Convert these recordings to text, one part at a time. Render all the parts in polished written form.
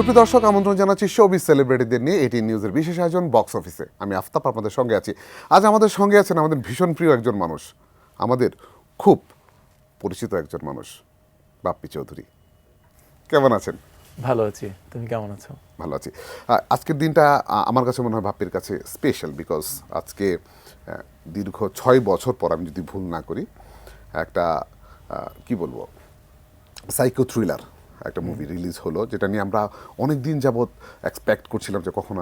সুপ্রিয় দর্শক, আমন্ত্রণ জানাচ্ছি শোবিজ সেলিব্রিটিদের নিয়ে এটিএন নিউজের বিশেষ আয়োজন বক্স অফিসে। আমি আফতাব আপনাদের সঙ্গে আছি। আজ আমাদের সঙ্গে আছেন আমাদের ভীষণ প্রিয় একজন মানুষ, আমাদের খুব পরিচিত একজন মানুষ, বাপ্পি চৌধুরী। কেমন আছেন? ভালো আছি, তুমি কেমন আছো? ভালো আছি। আজকের দিনটা আমার কাছে মনে হয় বাপ্পির কাছে স্পেশাল, বিকজ আজকে দীর্ঘ 6 বছর পর, আমি যদি ভুল না করি, একটা কি বলবো, সাইকো থ্রিলার একটা মুভি রিলিজ হলো, যেটা নিয়ে আমরা অনেক দিন যাবৎ এক্সপেক্ট করছিলাম যে কখন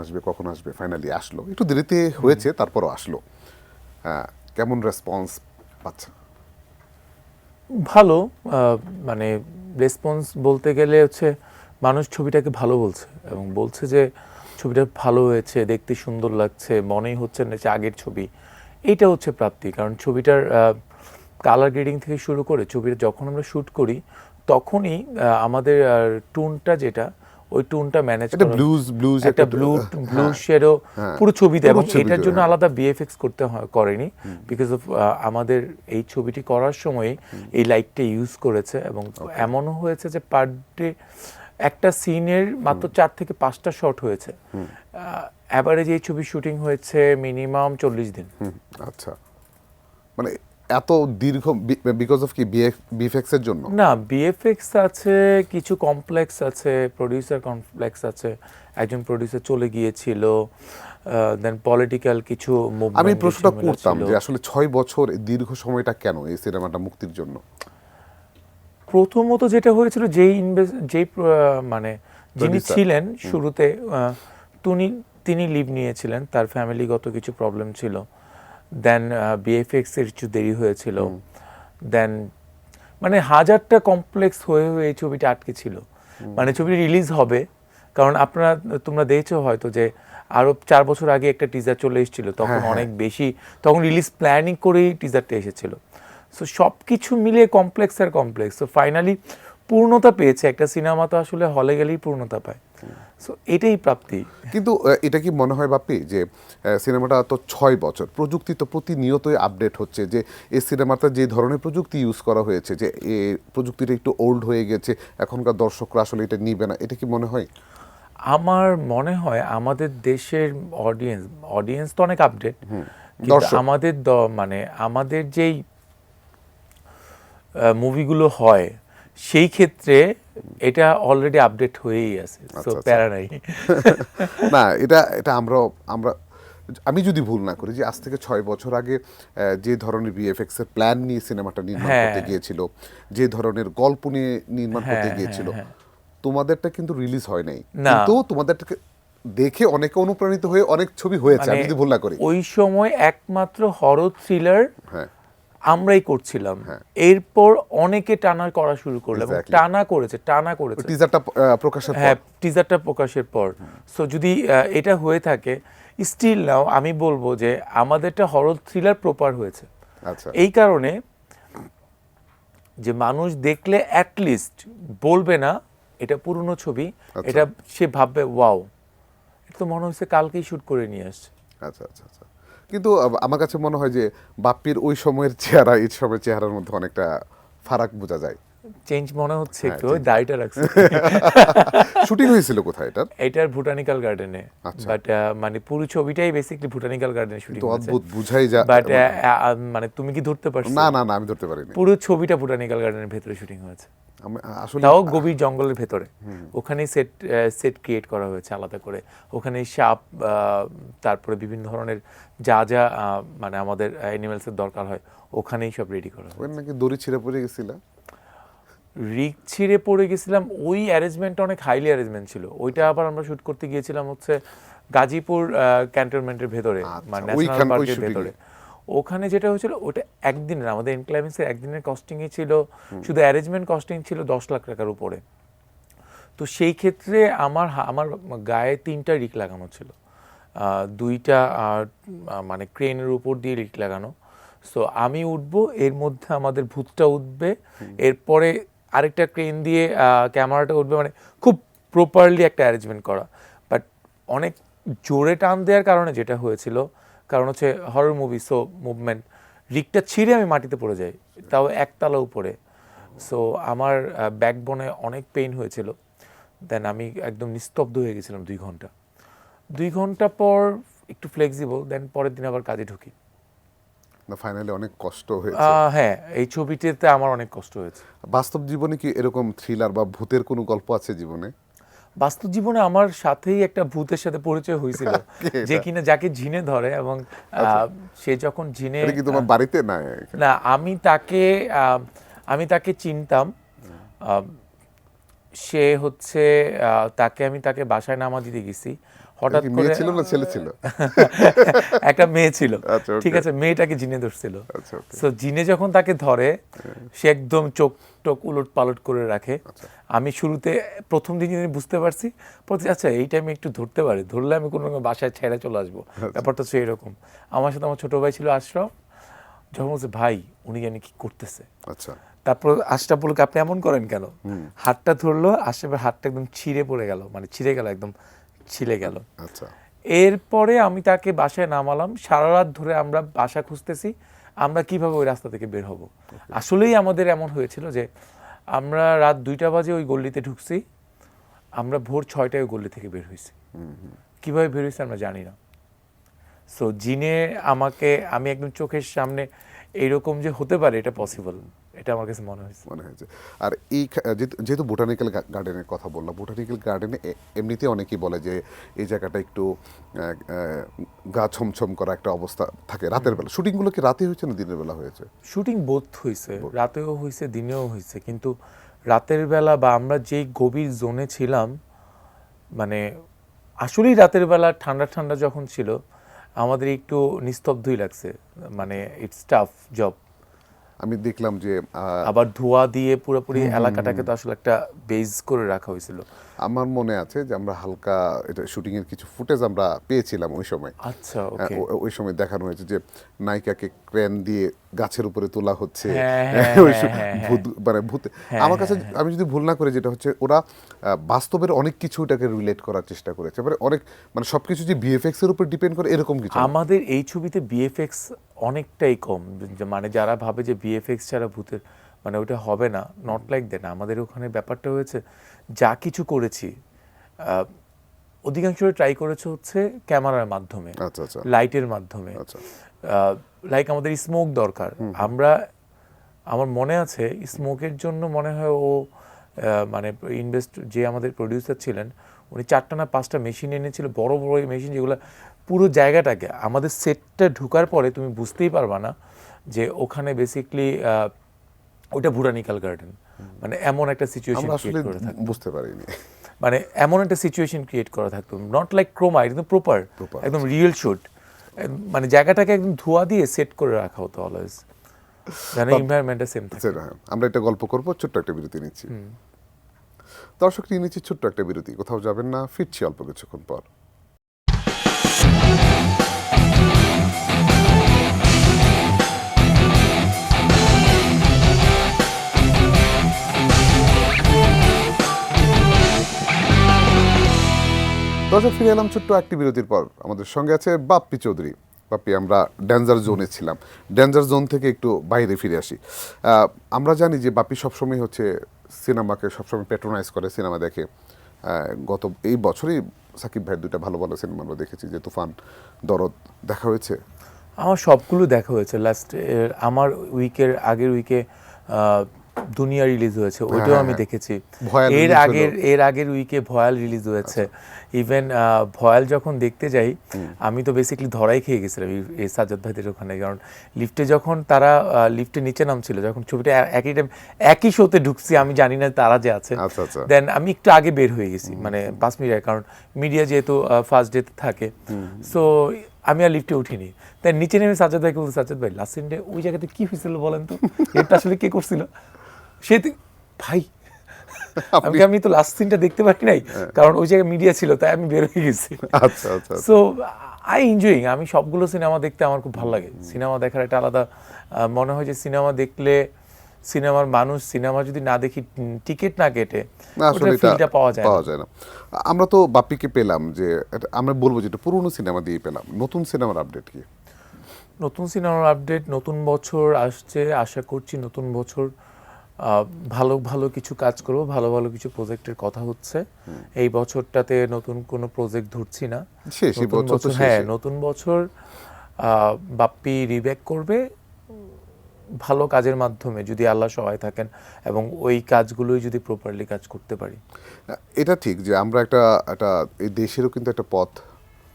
আসবে, ফাইনালি আসলো। একটু দেরিতে হয়েছে, তারপরও আসলো। কেমন রেসপন্স পাচ্ছে? ভালো, মানে রেসপন্স বলতে গেলে হচ্ছে মানুষ ছবিটাকে ভালো বলছে এবং বলছে যে ছবিটা ভালো হয়েছে, দেখতে সুন্দর লাগছে, মনেই হচ্ছে না যে আগের ছবি। এইটা হচ্ছে প্রাপ্তি, কারণ ছবিটার কালার গ্রেডিং থেকে শুরু করে ছবিটা যখন আমরা শ্যুট করি তখনই আমাদের টোনটা যেটা, ওই টোনটা ম্যানেজ এটা ব্লুজ একটা ব্লু শেডো পুরো ছবিতে, এবং এটার জন্য আলাদা বিএফএক্স করেনি, বিকজ অফ আমাদের এই ছবিটি করার সময় এই লাইটটা ইউজ করেছে। এবং এমনও হয়েছে যে পার ডে একটা সিনের মাত্র 4 থেকে 5টা শট হয়েছে। অ্যাভারেজ এই ছবি শুটিং হয়েছে মিনিমাম 40 দিন। আচ্ছা, মানে এত দীর্ঘ বিকজ অফ কি বিএফএক্স এর জন্য? না, বিএফএক্স আছে, কিছু কমপ্লেক্স আছে, প্রোডিউসার কমপ্লেক্স আছে, একজন প্রোডিউসার চলে গিয়েছিল, দেন পলিটিক্যাল কিছু মুভমেন্ট। আমি প্রশ্নটা করতাম যে আসলে 6 বছর দীর্ঘ সময়টা কেন এই সিনেমাটা মুক্তির জন্য? প্রথমত যেটা হয়েছিল, যেই মানে যিনি ছিলেন শুরুতে, তিনি লিভ নিয়েছিলেন, তার ফ্যামিলিগত কিছু প্রবলেম ছিল। দেন বিএফএক্স এর কিছু দেরি হয়েছিল। দেন মানে হাজারটা কমপ্লেক্স হয়ে এই ছবিটা আটকে ছিল। মানে ছবিটি রিলিজ হবে, কারণ তোমরা দেখেছো হয়তো যে আরো 4 বছর আগে একটা টিজার চলে এসেছিল, তখন অনেক বেশি, তখন রিলিজ প্ল্যানিং করেই টিজারটা এসেছিল। সো সব কিছু মিলিয়ে কমপ্লেক্স। সো ফাইনালি পূর্ণতা পেয়েছে একটা সিনেমা, তো আসলে হলে গেলেই পূর্ণতা পায়। সো এটাই প্রাপ্তি। কিন্তু এটা কি মনে হয় বাপ্পি যে সিনেমাটা তো 6 বছর, প্রযুক্তি তো প্রতিনিয়তই আপডেট হচ্ছে, যে এই সিনেমাটা যে ধরনের প্রযুক্তি ইউজ করা হয়েছে, যে এই প্রযুক্তিটা একটু ওল্ড হয়ে গেছে, এখনকার দর্শকরা আসলে এটা নিবে না, এটা কি মনে হয়? আমার মনে হয় আমাদের দেশের অডিয়েন্স তো অনেক আপডেট, কিন্তু আমাদের মানে আমাদের যেই মুভিগুলো হয় সেই ক্ষেত্রে এটা অলরেডি আপডেট হয়েই আছে, সো প্যারা নাই। না, এটা আমরা আমি যদি ভুল না করি, যে আজ থেকে 6 বছর আগে যে ধরনের বিএফএক্স এর প্ল্যান নিয়ে সিনেমাটা নির্মাণ করতে গিয়েছিল, যে ধরনের গল্প নিয়ে নির্মাণ করতে গিয়েছিল, তোমাদেরটা কিন্তু রিলিজ হয় নাই, কিন্তু তোমাদেরটাকে দেখে অনেকে অনুপ্রাণিত হয়ে অনেক ছবি হয়েছে, আমি যদি ভুল না করি। ওই সময় একমাত্র হরর থ্রিলার আমরাই করছিলাম, এরপর অনেকে টানা করা শুরু করলো, টানা করেছে টিজারটা প্রকাশের পর। সো যদি এটা হয়ে থাকে, স্টিল নাও আমি বলবো যে আমাদেরটা হরর থ্রিলার প্রপার হয়েছে। এই কারণে যে মানুষ দেখলে অ্যাটলিস্ট বলবে না এটা পুরনো ছবি, এটা সে ভাববে ওয়াও, এটা তো মনে হচ্ছে কালকেই শুট করে নিয়ে আসছে। আচ্ছা। কিন্তু আমার কাছে মনে হয় যে বাপ্পির ওই সময়ের চেহারা এই সময়ের চেহারার মধ্যে অনেকটা ফারাক বোঝা যায়। চেঞ্জ মনে হচ্ছে একটু, ওই দাড়িটা রাখছে। শুটিং হয়েছিল কোথায় এটা? এটার ভুটানিক্যাল গার্ডেনে, বাট মানে পুরো ছবিটাই বেসিক্যালি ভুটানিক্যাল গার্ডেনে শুটিং হয়েছে। অদ্ভুত বুঝাই যায়, বাট মানে তুমি কি ধরতে পারছো? না, আমি ধরতে পারিনি। পুরো ছবিটা ভুটানিক্যাল গার্ডেনের ভেতরে শুটিং হয়েছে, তাও গভীর জঙ্গলের ভেতরে। ওখানেই সেট ক্রিয়েট করা হয়েছে আলাদা করে। ওখানে সাপ, তারপরে বিভিন্ন ধরনের যা মানে আমাদের অ্যানিমেলসের দরকার হয়, ওখানেই সব রেডি করা হয়। নাকি দড়ি ছিঁড়ে পড়ে গেছিল? রিক ছিঁড়ে পড়ে গেছিলাম, ওই অ্যারেঞ্জমেন্টটা অনেক হাইলি অ্যারেঞ্জমেন্ট ছিল। ওইটা আবার আমরা শুট করতে গিয়েছিলাম হচ্ছে গাজীপুর ক্যান্টনমেন্টের ভেতরে, মানে ন্যাশনাল পার্কের ভেতরে। ওখানে যেটা হয়েছিল ওটা একদিনের, আমাদের এনক্লাইমেন্সের একদিনের কস্টিংই ছিল, শুধু অ্যারেঞ্জমেন্ট কস্টিং ছিল 10 লাখ টাকার উপরে। তো সেই ক্ষেত্রে আমার গায়ে 3টা রিক লাগানো ছিল, 2টা মানে ক্রেনের উপর দিয়ে রিক লাগানো। সো আমি উঠবো, এর মধ্যে আমাদের ভূতটা উঠবে, এরপরে আরেকটা ক্রেন দিয়ে ক্যামেরাটা উঠবে, মানে খুব প্রপারলি একটা অ্যারেঞ্জমেন্ট করা। বাট অনেক জোরে টান দেওয়ার কারণে যেটা হয়েছিল, কারণ হচ্ছে হরর মুভি, সো মুভমেন্ট, রিকটা ছিঁড়ে আমি মাটিতে পড়ে যাই, তাও 1 তলা উপরে। সো আমার ব্যাকবোনে অনেক পেইন হয়েছিল। দেন আমি একদম নিস্তব্ধ হয়ে গেছিলাম 2 ঘন্টা। 2 ঘন্টা পর একটু ফ্লেক্সিবল, দেন পরের দিন আবার কাজে ঢুকি। না ফাইনালি অনেক কষ্ট হয়েছে। হ্যাঁ, এই ছবিটিতে আমার অনেক কষ্ট হয়েছে। বাস্তব জীবনে কি এরকম থ্রিলার বা ভূতের কোনো গল্প আছে জীবনে? বাস্তব জীবনে আমার সাথেই একটা ভূতের সাথে পরিচয় হয়েছিল, যে কিনা যাকে ঝিনে ধরে, এবং সে যখন ঝিনে, এটা কি তোমার বাড়িতে না? না আমি তাকে চিনতাম। আহ, সে হচ্ছে তাকে বাসায় নামা দিতে গেছি, হঠাৎ করে মেয়ে ছিল না ছেলে ছিল? একটা মেয়ে ছিল। আচ্ছা, okay. ঠিক আছে, মেয়েটাকে জিনে ধরছিল। আচ্ছা, okay. সো জিনে যখন তাকে ধরে, সে একদম চোখ টোক উলট পালট করে রাখে। আমি শুরুতে প্রথম দিন বুঝতে পারছি, আচ্ছা এই টাইমে একটু ধরতে পারি, ধরলে আমি কোনো রকম বাসায় ছেড়ে চলে আসবো, ব্যাপারটা হচ্ছে এরকম। আমার সাথে আমার ছোট ভাই ছিল আশরাফ, যখন বলছে ভাই উনি জানি কি করতেছে। আচ্ছা, তারপর আশরাফ বলল আপনি এমন করেন কেন, হাতটা ধরলো, আশরাফের হাতটা একদম ছিঁড়ে পড়ে গেল, মানে ছিঁড়ে গেল, একদম ছিলে গেল। আচ্ছা। এরপরে আমি তাকে বাসায় নামালাম, সারা রাত ধরে আমরা বাসা খুঁজতেছি, আমরা কিভাবে ওই রাস্তা থেকে বের হব। আসলেই আমাদের এমন হয়েছিল যে আমরা রাত 2টা বাজে ওই গল্লিতে ঢুকছি, আমরা ভোর 6টায় ওই গল্লি থেকে বের হয়েছি। কিভাবে বের হয়েছি আমরা জানি না। সো জিনে আমি একদম চোখের সামনে এইরকম যে হতে পারে এটা পসিবল, এটা আমার কাছে মনে হয়েছে। আর এই যেহেতু বোটানিক্যাল গার্ডেনের কথা বললাম, বোটানিক্যাল গার্ডেনে এমনিতে অনেকেই বলে যে এই জায়গাটা একটু গা ছমছম করা একটা অবস্থা থাকে রাতের বেলা। শুটিংগুলো কি রাতে হয়েছে না দিনের বেলা হয়েছে? শুটিং বোথ হয়েছে, রাতেও হয়েছে দিনেও হয়েছে, কিন্তু রাতের বেলা বা আমরা যেই গভীর জোনে ছিলাম, মানে আসলেই রাতের বেলা ঠান্ডা ঠান্ডা যখন ছিল, আমাদের একটু নিস্তব্ধই লাগছে, মানে ইটস টাফ জব। আমি দেখলাম যে আবার ধোঁয়া দিয়ে পুরোপুরি এলাকাটাকে তো আসলে একটা বেজ করে রাখা হয়েছিল। আমার মনে আছে যে আমরা হালকা এটা শুটিং এর কিছু ফুটেজ আমরা পেয়েছিলাম ওই সময়। আচ্ছা, ওকে। ওই সময় দেখানো হয়েছে যে নায়িকাকে ক্রেন দিয়ে গাছের উপরে তোলা হচ্ছে, মানে ভূতে। আমার কাছে আমি যদি ভুল না করি, যেটা হচ্ছে ওরা বাস্তবের অনেক কিছু এটাকে রিলেট করার চেষ্টা করেছে, মানে অনেক, মানে সবকিছু যে বিএফএক্স এর উপর ডিপেন্ড করে এরকম কিছু। আমাদের এই ছবিতে বিএফএক্স অনেকটাই কম, মানে যারা ভাবে যে বিএফএক্স ছাড়া ভূতের মানে ওটা হবে না, নট লাইক দ্যাট। আমাদের ওখানে ব্যাপারটা হয়েছে যা কিছু করেছি অধিকাংশ ট্রাই করেছে হচ্ছে ক্যামেরার মাধ্যমে, লাইটের মাধ্যমে। লাইক আমাদের স্মোক দরকার, আমার মনে আছে স্মোকের জন্য মনে হয় ও মানে যে আমাদের প্রডিউসার ছিলেন, উনি 4টা না 5টা মেশিন এনেছিল, বড় বড় মেশিন, যেগুলো পুরো জায়গাটাকে, আমাদের সেটটা ঢুকার পরে তুমি বুঝতেই পারবা না যে ওখানে বেসিকলি ওটা বোটানিক্যাল গার্ডেন। মানে এমন একটা সিচুয়েশন ক্রিয়েট করে থাকতো, বুঝতে পারিনি, মানে এমন একটা সিচুয়েশন ক্রিয়েট করা থাকতো, নট লাইক ক্রোমা, একদম প্রপার, একদম রিয়েল শুট। মানে জায়গাটাকে একদম ধোঁয়া দিয়ে সেট করে রাখা হতো অলওয়েজ, যেন এনভায়রনমেন্টটা সেম থাকে। আমরা একটা গল্প করব, ছোট্ট একটা বিরতি নিচ্ছি। দর্শক নিয়ে নিচ্ছি ছোট্ট একটা বিরতি, কোথাও যাবেন না, ফিরছি অল্প কিছুক্ষণ পর। দর্শক ফিরে এলাম ছোট্ট একটি বিরতির পর। আমাদের সঙ্গে আছে বাপ্পি চৌধুরী। বাপ্পি, আমরা ডেঞ্জার জোনে ছিলাম, ডেঞ্জার জোন থেকে একটু বাইরে ফিরে আসি। আমরা জানি যে বাপ্পি সবসময় হচ্ছে সিনেমাকে সবসময় প্যাট্রোনাইজ করে, সিনেমা দেখে। গত এই বছরই সাকিব ভাইয়ের 2টা ভালো ভালো সিনেমা আমরা দেখেছি, যে তুফান, দরদ দেখা হয়েছে। আমার সবগুলো দেখা হয়েছে। আমার আগের উইকে দুনিয়া রিলিজ হয়েছে, ওইটাও আমি দেখেছি। এর আগের উইকে ভয়াল রিলিজ হয়েছে। ইভেন ভয়াল যখন দেখতে যাই, আমি তো বেসিক্যালি ধরাই খেয়ে গেছিলাম এই সাজ্জাদ ভাইদের ওখানে, কারণ লিফটে যখন তারা লিফটে নিচে নামছিল, যখন ছবিটা একই শোতে ঢুকছি, আমি জানি না তারা যে আছে, দেন আমি একটু আগে বের হয়ে গেছি, মানে 5 মিনিট, কারণ মিডিয়া যেহেতু ফার্স্ট ডেতে থাকে, সো আমি আর লিফটে উঠিনি। তাই নিচে নেমে সাজ্জাদ ভাইকে বলছি, সাজ্জাদ ভাই লাস্ট সিনটা ওই জায়গাতে কি হয়েছিল বলেন তো, এটা আসলে কে করছিল? সে ভাই আমি তো লাস্ট সিনটা দেখতে পারি নাই, কারণ ওই জায়গায় মিডিয়া ছিল, তাই আমি বের হয়ে গেছি। So I enjoying. আমি সবগুলো সিনেমা দেখতে আমার খুব ভালো লাগে। সিনেমা দেখার একটা আলাদা মনে হয় যে সিনেমা দেখলে সিনেমার মানুষ, সিনেমা যদি না দেখি, টিকিট না কেটে, ফিলটা পাওয়া যায় না। আমরা তো বাপ্পিকে পেলাম, যে আমরা বলবো যেটা পুরনো সিনেমা দিয়ে পেলাম। নতুন সিনেমার আপডেট কি? নতুন সিনেমার আপডেট, নতুন বছর আসছে, আশা করছি নতুন বছর ভালো ভালো কিছু কাজ করব, ভালো ভালো কিছু প্রজেক্টের কথা হচ্ছে। এই বছরটাতে নতুন কোনো প্রজেক্ট ধরছি না। শেষই নতুন বছর তো বছর, হ্যাঁ শেষই। নতুন বছর বাপ্পি রিব্যাক করবে ভালো কাজের মাধ্যমে, যদি আল্লাহ সহায় থাকেন এবং ওই কাজগুলোই যদি প্রপারলি কাজ করতে পারি। এটা ঠিক যে আমরা একটা একটা এই দেশেরও কিন্তু একটা পথ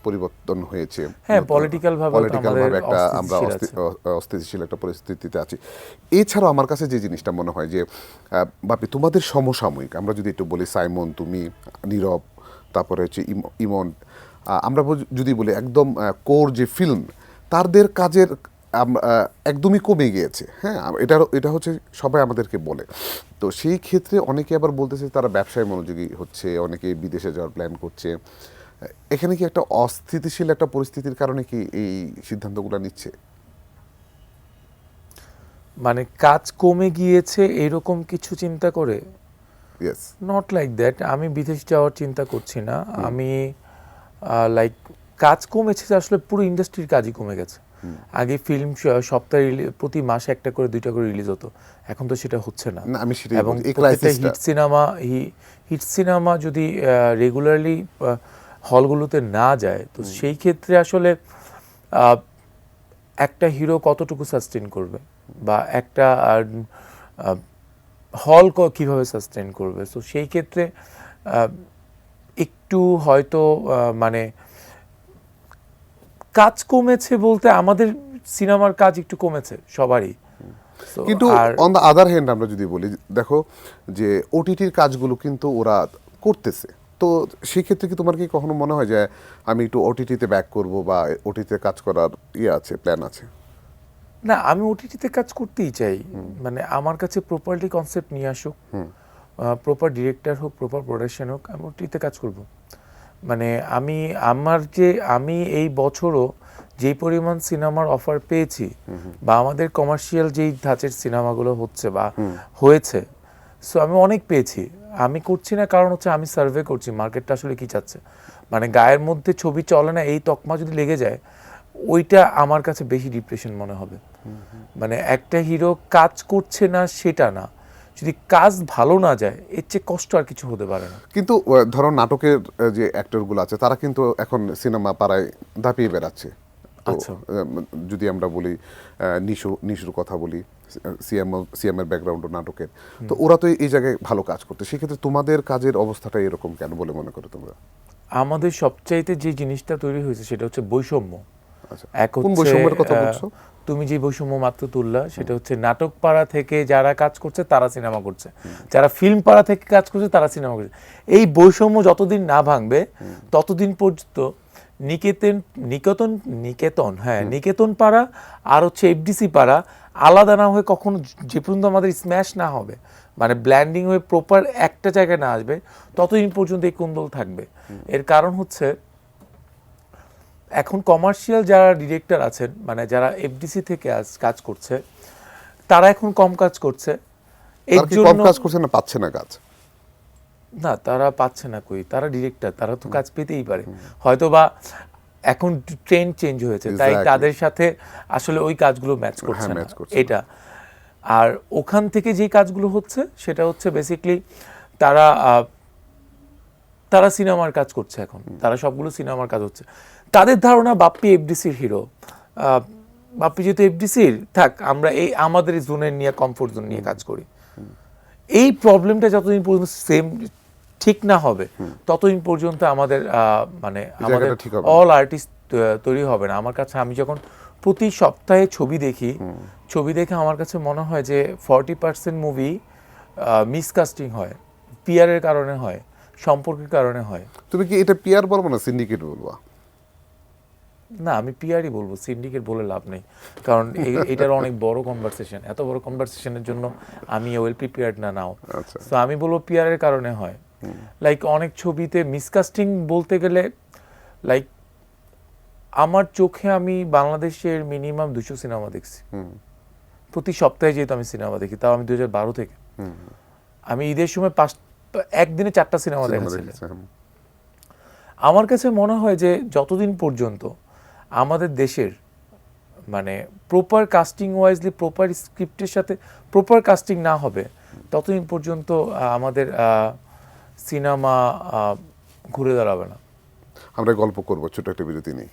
পরিবর্তন হয়েছে। হ্যাঁ, পলিটিক্যাল ভাবে পলিটিক্যাল ভাবে একটা আমরা অস্থিতিশীল আছে। অস্থিতিশীল একটা পরিস্থিতিতে আছি। এছাড়াও আমার কাছে যে জিনিসটা মনে হয় যে বাপি তোমাদের সমসাময়িক আমরা যদি একটু বলি, সাইমন, তুমি, নীরব, তারপরে হচ্ছে ইমন, আমরা যদি বলি একদম কোর যে ফিল্ম, তাদের কাজের একদমই কমে গিয়েছে। হ্যাঁ, এটা হচ্ছে সবাই আমাদেরকে বলে। তো সেই ক্ষেত্রে অনেকে আবার বলতেছে তারা ব্যবসায় মনোযোগী হচ্ছে, অনেকে বিদেশে যাওয়ার প্ল্যান করছে। এখানে কি একটা অস্থিতিশীল একটা পরিস্থিতির কারণে কি এই সিদ্ধান্তগুলো নিচ্ছে? মানে কাজ কমে গিয়েছে এরকম কিছু চিন্তা করে? ইয়েস। Not like that. আমি বিদেশ যাওয়ার চিন্তা করছি না। আমি লাইক কাজ কমেছে যে আসলে পুরো ইন্ডাস্ট্রির কাজই কমে গেছে। আগে ফিল্ম সপ্তাহে প্রতি মাসে একটা করে দুইটা করে রিলিজ হতো, এখন তো সেটা হচ্ছে না। না, আমি সেটাই এবং বলছি, এই প্রত্যেকটা ক্রাইসিসটা। হিট সিনেমা যদি রেগুলারলি হলগুলোতে না যায়, তো সেই ক্ষেত্রে আসলে একটা হিরো কতটুকু সাস্টেন করবে, বা একটা হল কিভাবে সাস্টেন করবে। সো সেই ক্ষেত্রে একটু হয়তো মানে কাজ কমেছে বলতে আমাদের সিনেমার কাজ একটু কমেছে সবারই। So, কিন্তু আর অন দ্য আদার হ্যান্ড আমরা যদি বলি, দেখো যে ওটিটির কাজগুলো কিন্তু ওরা করতেছে। তো সেক্ষেত্রে কি তোমার কি কখনো মনে হয় যে আমি একটু ওটিটিতে ব্যাক করব বা ওটিটিতে কাজ করার আছে, প্ল্যান আছে? না, আমি ওটিটিতে কাজ করতেই চাই। মানে আমার কাছে প্রপারলি কনসেপ্ট নিয়ে আসুক, প্রপার ডিরেক্টর হোক, প্রপার প্রোডাকশন হোক, আমি ওটিটিতে কাজ করব। মানে আমি এই বছরও যেই পরিমাণ সিনেমার অফার পেয়েছি, বা আমাদের কমার্শিয়াল যেই ধাঁচের সিনেমাগুলো হচ্ছে বা হয়েছে, সো আমি অনেক পেয়েছি। আমি করছি না কারণ হচ্ছে আমি সার্ভে করছি মার্কেটটা আসলে কি চাচ্ছে। মানে গায়ের মধ্যে ছবি চলে না এই তকমা যদি লেগে যায়, ওইটা আমার কাছে বেশি ডিপ্রেশন মনে হবে। মানে একটা হিরো কাজ করছে না সেটা না, যদি কাজ ভালো না যায় এর চেয়ে কষ্ট আর কিছু হতে পারে না। কিন্তু ধরো নাটকের যে অ্যাক্টরগুলো আছে তারা কিন্তু এখন সিনেমা পাড়ায় দাপিয়ে বেড়াচ্ছে। তো আচ্ছা, যদি আমরা বলি নিশুর কথা বলি, সিএমের ব্যাকগ্রাউন্ড নাটকের, তো ওরা তো এই জায়গায় ভালো কাজ করতে, সেক্ষেত্রে তোমাদের কাজের অবস্থাটা এরকম কেন বলে মনে করো তোমরা? আমাদের সবচাইতে যে জিনিসটা তৈরি হয়েছে সেটা হচ্ছে বৈষম্য। আচ্ছা, এক কোন হচ্ছে বৈষম্যের কথা বলছো? তুমি যে বৈষম্য মাত্র তুললা, সেটা হচ্ছে নাটক পাড়া থেকে যারা কাজ করছে তারা সিনেমা করছে, যারা ফিল্ম পাড়া থেকে কাজ করছে তারা সিনেমা করছে। এই বৈষম্য যতদিন না ভাঙবে ততদিন পর্যন্ত নিকেতন পাড়া আর হচ্ছে এফডিসি পাড়া আলাদা না হয়ে কখনো, যে পর্যন্ত আমাদের স্ম্যাশ না হবে, মানে ব্ল্যান্ডিং হয়ে প্রপার একটা জায়গায় না আসবে, ততদিন পর্যন্ত এই কুন্দল থাকবে। এর কারণ হচ্ছে এখন কমার্শিয়াল যারা ডিরেক্টর আছেন, মানে যারা এফডিসি থেকে কাজ করছে, তারা এখন কম কাজ করছে। এর তারা কি কম জন্য কাজ করছে না পাচ্ছে না কাজ? না, তারা পাচ্ছে না কই, তারা ডিরেক্টর, তারা তো কাজ পেতেই পারে। হয়তো বা এখন ট্রেন্ড চেঞ্জ হয়েছে, তাই Exactly. তাদের সাথে আসলে ওই কাজগুলো ম্যাচ করছে হ্যাঁ, না, match করছে এটা। আর ওখান থেকে যে কাজগুলো হচ্ছে সেটা হচ্ছে বেসিকলি তারা তারা সিনেমার কাজ করছে এখন, তারা সবগুলো সিনেমার কাজ হচ্ছে। তাদের ধারণা বাপ্পি এফডিসির হিরো, বাপ্পি যেহেতু এফডিসির, থাক আমরা এই আমাদের জোনের নিয়ে, কমফোর্ট জোন নিয়ে কাজ করি। এই প্রবলেমটা যতদিন পর্যন্ত সেম ঠিক না হবে ততদিন পর্যন্ত আমাদের মানে আমাদের জায়গাটা ঠিক হবে না। অল আর্টিস্ট তৈরি হবে না। আমার কাছে, আমি যখন প্রতি সপ্তাহে ছবি দেখে আমার কাছে মনে হয় যে 40% মুভি মিসকাস্টিং হয়, পিআরের কারণে হয়, সম্পর্কের কারণে হয়। তুমি কি এটা পিআর বলবো না সিন্ডিকেট বলবা? না, আমি পিআরই বলবো, সিন্ডিকেট বলে লাভ নেই, কারণ এটার অনেক বড় কনভারসেশন। এত বড় কনভারসেশনের জন্য আমি ওয়েল প্রিপেয়ার্ড না নাও। আচ্ছা। তো আমি বলবো পিআরের কারণে হয়। লাইক অনেক ছবিতে মিসকাস্টিং বলতে গেলে, লাইক আমার চোখে আমি বাংলাদেশের মিনিমাম 200 সিনেমা দেখছি প্রতি সপ্তাহে, যেহেতু আমি সিনেমা দেখি, তাও আমি 2012 থেকে। আমি ঈদের সময় একদিনে 4টা সিনেমা দেখেছি। আমার কাছে মনে হয় যে যতদিন পর্যন্ত আমাদের দেশের মানে প্রপার কাস্টিং ওয়াইজলি, প্রপার স্ক্রিপ্টের সাথে প্রপার কাস্টিং না হবে, ততদিন পর্যন্ত আমাদের সিনেমা ঘুরে দাঁড়াবে না। আমরা গল্প করব ছোট একটা বিরতি নেই।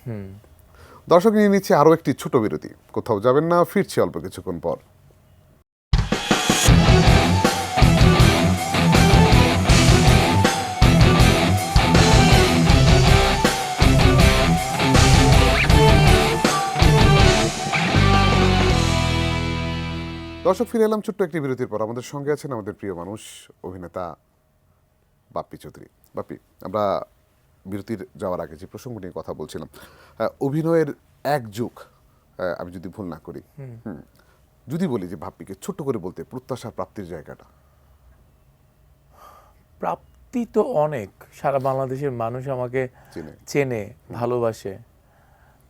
দর্শক নিয়ে নিচ্ছে আরও একটি ছোট বিরতি, কোথাও যাবেন না, ফিরছি অল্প কিছুক্ষণ পর। দর্শক ফিরে এলাম ছোট্ট একটি বিরতির পর। আমাদের সঙ্গে আছেন আমাদের প্রিয় মানুষ, অভিনেতা বাপ্পি চৌধুরী। বাপ্পি, আমরা বিরতির যাওয়ার আগে যে প্রসঙ্গ নিয়ে কথা বলছিলাম, অভিনয়ের এক যুগ, আমি যদি ভুল না করি, যদি বলি যে বাপ্পিকে ছোট্ট করে বলতে প্রত্যাশা প্রাপ্তির জায়গাটা। প্রাপ্তি তো অনেক, সারা বাংলাদেশের মানুষ আমাকে চেনে, ভালোবাসে।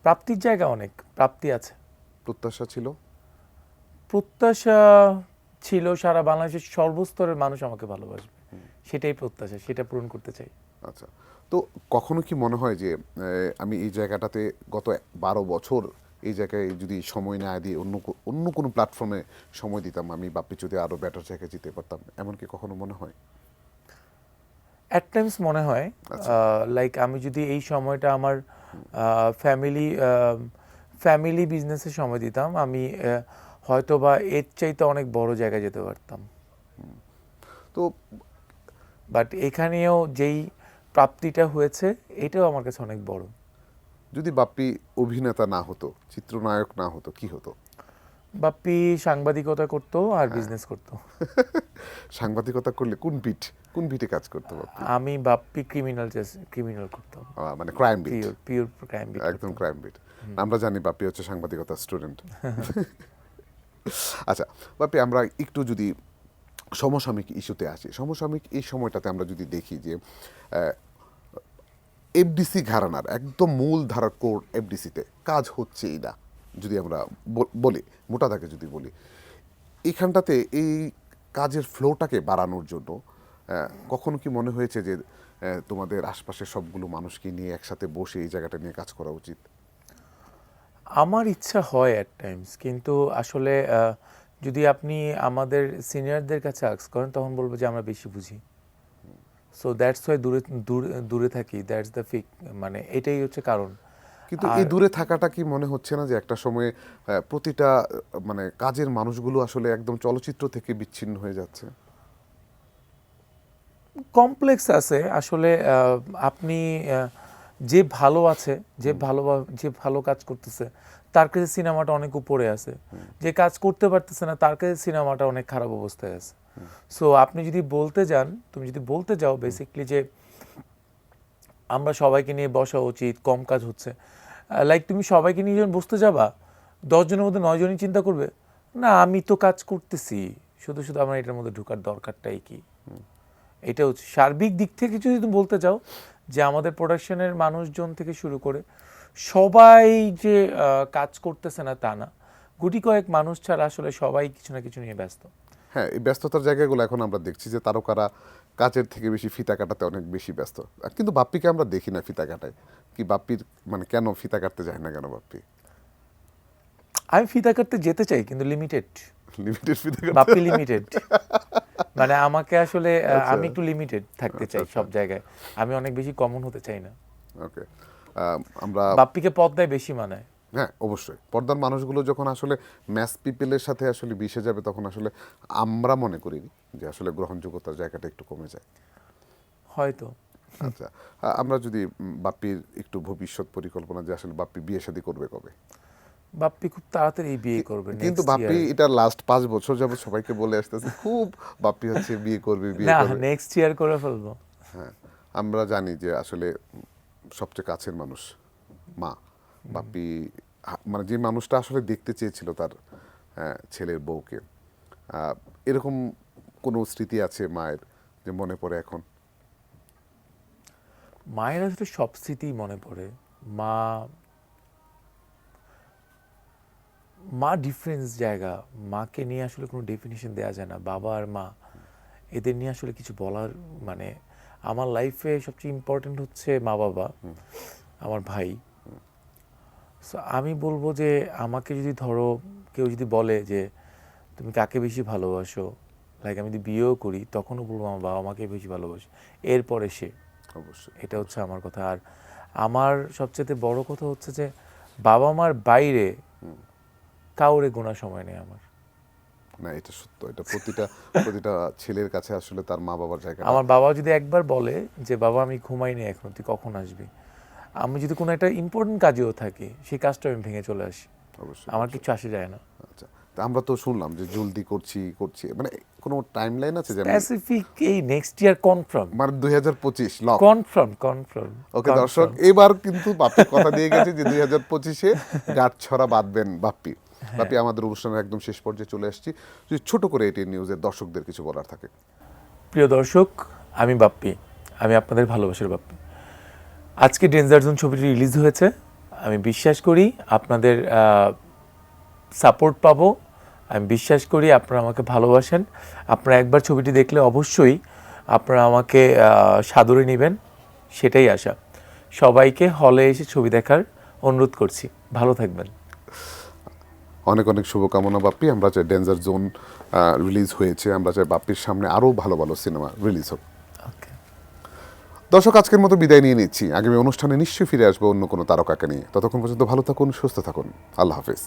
প্রাপ্তির জায়গা অনেক, প্রাপ্তি আছে। প্রত্যাশা ছিল? প্রত্যাশা ছিল সারা বাংলাদেশের সর্বস্তরের মানুষ আমাকে ভালোবাসবে, সেটাই প্রত্যাশা, সেটা পূরণ করতে চাই। আচ্ছা, তো কখনো কি মনে হয় যে আমি এই জায়গাটাতে গত 12 বছর এই জায়গায় যদি সময় না দিয়ে অন্য কোনো প্ল্যাটফর্মে সময় দিতাম, আমি বাপ্পি যদি আরও বেটার জায়গায় যেতে পারতাম, এমন কি কখনো মনে হয়? অ্যাট টাইমস মনে হয়, লাইক আমি যদি এই সময়টা আমার ফ্যামিলি বিজনেসে সময় দিতাম, আমি হয়তো বা এর চাইতে অনেক বড় জায়গায় যেতে পারতাম। তো বাট এখানেও যেই প্রাপ্তিটা হয়েছে, এটাও আমার কাছে অনেক বড়। যদি বাপ্পি অভিনেতা না হতো, চিত্রনায়ক না হতো, কি হতো? বাপ্পি সাংবাদিকতা করতো আর বিজনেস করতো। সাংবাদিকতা করলে কোন পিঠে কাজ করতো বাপ্পি? আমি বাপ্পি ক্রিমিনাল করতাম, মানে crime beat, pure crime beat, একদম ক্রাইম বিট। আমরা জানি বাপ্পি হচ্ছে সাংবাদিকতার স্টুডেন্ট। আচ্ছা বাপ্পি, আমরা একটু যদি সমসাময়িক ইস্যুতে আসি, সমসাময়িক এই সময়টাতে আমরা যদি দেখি যে এফডিসি ঘরানার একদম মূল ধারার কোর এফডিসিতে কাজ হচ্ছেই না, যদি আমরা বলি মোটা দাগে যদি বলি, এইখানটাতে এই কাজের ফ্লোটাকে বাড়ানোর জন্য কখনো কি মনে হয়েছে যে তোমাদের আশপাশের সবগুলো মানুষকে নিয়ে একসাথে বসে এই জায়গাটা নিয়ে কাজ করা উচিত? আমার ইচ্ছা হয় অ্যাট টাইমস, কিন্তু আসলে যদি আপনি আমাদের সিনিয়রদের কাছে আস্ক করেন, তখন বলবো যে আমরা বেশি বুঝি। সো দ্যাটস ওয়াই দূরে থাকি, দ্যাটস দ্য ফিক, মানে এটাই হচ্ছে কারণ। কিন্তু এই দূরে থাকাটা কি মনে হচ্ছে না যে একটা সময়ে প্রতিটা মানে কাজের মানুষগুলো আসলে একদম চলচ্চিত্র থেকে বিচ্ছিন্ন হয়ে যাচ্ছে? কমপ্লেক্স আছে আসলে। আপনি যে ভালো আছে, যে ভালো কাজ করতেছে, তার কাছে সিনেমাটা অনেক উপরে আছে। যে কাজ করতে পারতেছে না, তার কাছে সিনেমাটা অনেক খারাপ অবস্থায় আছে। সো আপনি যদি তুমি যদি বলতে যাও বেসিকলি যে আমরা সবাইকে নিয়ে বসা উচিত, কম কাজ হচ্ছে, লাইক তুমি সবাইকে নিয়ে যখন বসতে যাবা, 10 জনের মধ্যে 9 জনই চিন্তা করবে না আমি তো কাজ করতেছি, শুধু শুধু আমার এটার মধ্যে ঢোকার দরকারটাই কি। এটা হচ্ছে সার্বিক দিক থেকে যদি তুমি বলতে চাও যে আমাদের প্রোডাকশনের মানুষজন থেকে শুরু করে সবাই যে কাজ করতেছে না তা না, গুটি কয়েক মানুষ ছাড়া আসলে সবাই কিছু না কিছু নিয়ে ব্যস্ত। হ্যাঁ, এই ব্যস্ততার জায়গাগুলো এখন আমরা দেখছি যে তারকারা কাজের থেকে বেশি ফিতা কাটাতে অনেক বেশি ব্যস্ত, কিন্তু বাপ্পিকে আমরা দেখি না ফিতা কাটায়। কি বাপ্পির মানে কেন ফিতা কাটতে যায় না কেন বাপ্পি? আমি ফিতা কাটতে যেতে চাই, কিন্তু লিমিটেড ফিতা বাপ্পি লিমিটেড। মানে আমাকে আসলে আমি একটু লিমিটেড থাকতে চাই সব জায়গায়, আমি অনেক বেশি কমন হতে চাই না। ওকে, আমরা বাপ্পিকে পর্দায় বেশি মানায়। হ্যাঁ অবশ্যই, পর্দার মানুষগুলো যখন আসলে ম্যাস পিপলের সাথে আসলে মিশে যাবে, তখন আসলে আমরা মনে করি যে আসলে গ্রহণযোগ্যতার জায়গাটা একটু কমে যায় হয়তো। আচ্ছা, আমরা যদি বাপ্পির একটু ভবিষ্যৎ পরিকল্পনা, যে আসলে বাপ্পি বিয়ে শাদী করবে কবে? বাপ্পি খুব তাড়াতাড়ি বিয়ে করবে, কিন্তু বাপ্পি এটা লাস্ট 5 বছর যাবত সবাইকে বলে আসতেছে খুব বাপ্পি হচ্ছে বিয়ে করবে। না, নেক্সট ইয়ার করে ফেলবো। হ্যাঁ, আমরা জানি যে আসলে সবচেয়ে কাছের মানুষ মা। বাপ্পি মানে যে মানুষটা আসলে দেখতে চেয়েছিল তার ছেলের বউকে, এরকম কোনো স্মৃতি আছে মায়ের যে মনে পড়ে এখন? মায়ের আসলে সব স্মৃতি মনে পড়ে। মা ডিফারেন্স জায়গা, মাকে নিয়ে আসলে কোনো ডেফিনিশন দেওয়া যায় না। বাবা আর মা, এদের নিয়ে আসলে কিছু বলার, মানে আমার লাইফে সবচেয়ে ইম্পর্টেন্ট হচ্ছে মা বাবা, আমার ভাই। সো আমি বলবো যে আমাকে যদি ধরো কেউ যদি বলে যে তুমি কাকে বেশি ভালোবাসো, লাইক আমি যদি বিয়েও করি তখনও বলবো আমার বাবা মাকে বেশি ভালোবাসি, এরপরে সে। অবশ্যই। এটা হচ্ছে আমার কথা। আর আমার সবচেয়ে বড় কথা হচ্ছে যে বাবা মার বাইরে কাউরে গোনার সময় নেই আমার। না, এটা সত্য, এটা প্রতিটা প্রতিটা ছেলের কাছে আসলে তার মা বাবার জায়গা। আমার বাবা যদি একবার বলে যে বাবা আমি ঘুমাইনি এখন, তুই কখন আসবি, আমি যদি কোনো একটা ইম্পর্টেন্ট কাজেও থাকি সেই কাজটা আমি ভেঙে চলে আসি, অবশ্যই। আমার কিছু আসে যায় না। আচ্ছা, তা আমরা তো শুনলাম যে জলদি করছি মানে কোনো টাইম লাইন আছে যে স্পেসিফিক এই নেক্সট ইয়ার কনফার্ম, মানে 2025 লক? কনফার্ম। ওকে দর্শক, এবার কিন্তু বাপ্পি কথা দিয়ে গেছে যে 2025-এ গাঁটছড়া বাঁধবেন বাপ্পি। বাপ্পি, আমাদের অনুষ্ঠানের একদম শেষ পর্যায়ে চলে আসছি, যদি ছোট করে এটি নিউজের দর্শকদের কিছু বলার থাকে। প্রিয় দর্শক, আমি বাপ্পি, আমি আপনাদের ভালোবাসার বাপ্পি। আজকে ডেঞ্জার জোন ছবিটি রিলিজ হয়েছে, আমি বিশ্বাস করি আপনাদের সাপোর্ট পাবো, আমি বিশ্বাস করি আপনারা আমাকে ভালোবাসেন। আপনারা একবার ছবিটি দেখলে অবশ্যই আপনারা আমাকে সাদরে নেবেন, সেটাই আশা। সবাইকে হলে এসে ছবি দেখার অনুরোধ করছি। ভালো থাকবেন। অনেক অনেক শুভকামনা বাপ্পি। আমরা চাই ডেঞ্জার জোন রিলিজ হয়েছে, আমরা চাই বাপ্পির সামনে আরও ভালো ভালো সিনেমা রিলিজ হোক। ওকে দর্শক, আজকের মতো বিদায় নিয়ে নিচ্ছি। আগামী অনুষ্ঠানে নিশ্চয়ই ফিরে আসবো অন্য কোনো তারকাকে নিয়ে। ততক্ষণ পর্যন্ত ভালো থাকুন, সুস্থ থাকুন। আল্লাহ হাফেজ।